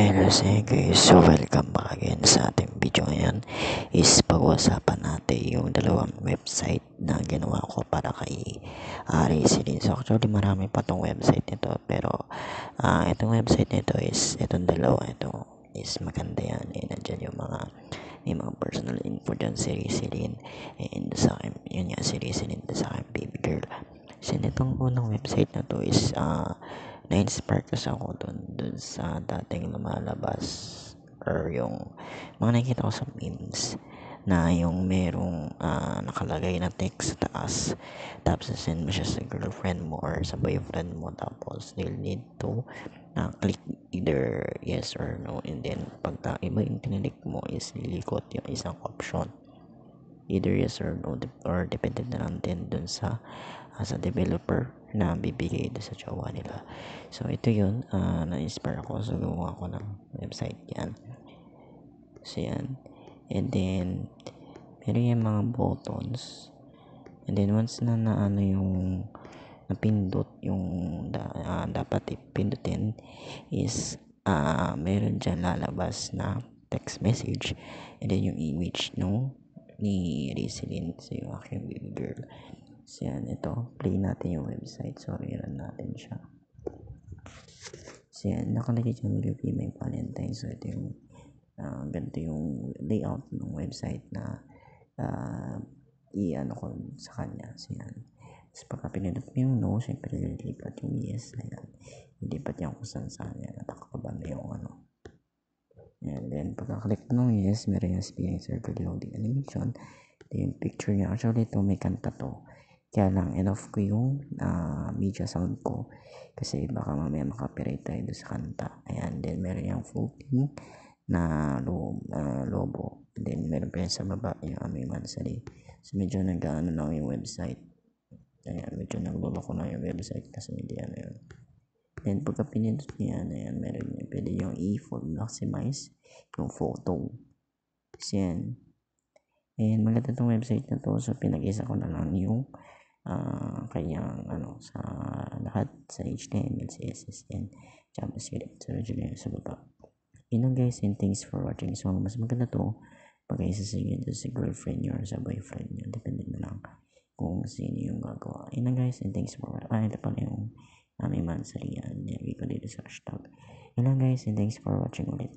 Hello sa inyo guys, so welcome back again sa ating video ngayon is pag-uusapan natin yung dalawang website na ginawa ko para kay Resident. So actually marami pa tong website nito pero itong website nito is itong dalawa ito is maganda yan nandyan yung may mga personal info dyan si Resident and sa akin yun nga si Resident sa akin baby girl. So itong unang website na to is na-inspire kasi ako dun sa dating lumalabas or yung mga nakikita ko sa memes na yung merong nakalagay na text sa taas tapos send mo siya sa girlfriend mo or sa boyfriend mo tapos they'll need to click either yes or no and then pag iba yung tinilik mo is lilikot yung isang option either yes or no or depende na lang din dun sa developer na bibigay doon sa jowa nila. So ito yun, na-inspire ako so gumawa ako ng website yan. So yan. And then meron yung mga buttons. And then once na yung napindot yung dapat ipindutin is meron dyan lalabas na text message and then yung image ni Rizlin, so yung aking baby girl. So yan, ito, play natin yung website. Sorry, run natin siya. So yan, nakalagay dyan will be my Valentine. So ito yung ganito yung layout ng website na i-ano ko sa kanya. So yan. Tapos pagka pinindot mo yung no, syempre lilipat yung yes. Ayan. Lilipat yan kung saan yan. Natakababa na yung ano. And then pagka-click nung yes, meron yung spinning circle loading animation. Ito yung picture niya. Actually ito may kanta to. Kaya lang enough ko yung media sound ko kasi baka mamaya makapiright tayo doon sa kanta. Ayan, then meron yung floating na lobo. And then meron pa yan sa baba yung aming mansari. So medyo nag-ano na yung website. Ayan, medyo nagluloko na yung website kasi hindi ano yun. Then pagka pinindot niya, ayan, meron niya. Pwede yung i-full maximize yung photo. Kasi yan. And maganda itong website na to. So pinag-isa ko na lang yung kanyang sa lahat sa HTML, CSS, and JavaScript. So medyo sa baba. Yun lang guys, and thanks for watching. So mas maganda to pag isasagin sa girlfriend nyo or sa boyfriend nyo. Depende na lang kung sino yung gagawa. Yun lang guys, and thanks for watching. Ito pala yung aming mansari yan. Nilagay ko dito sa hashtag. Yun lang guys, and thanks for watching ulit.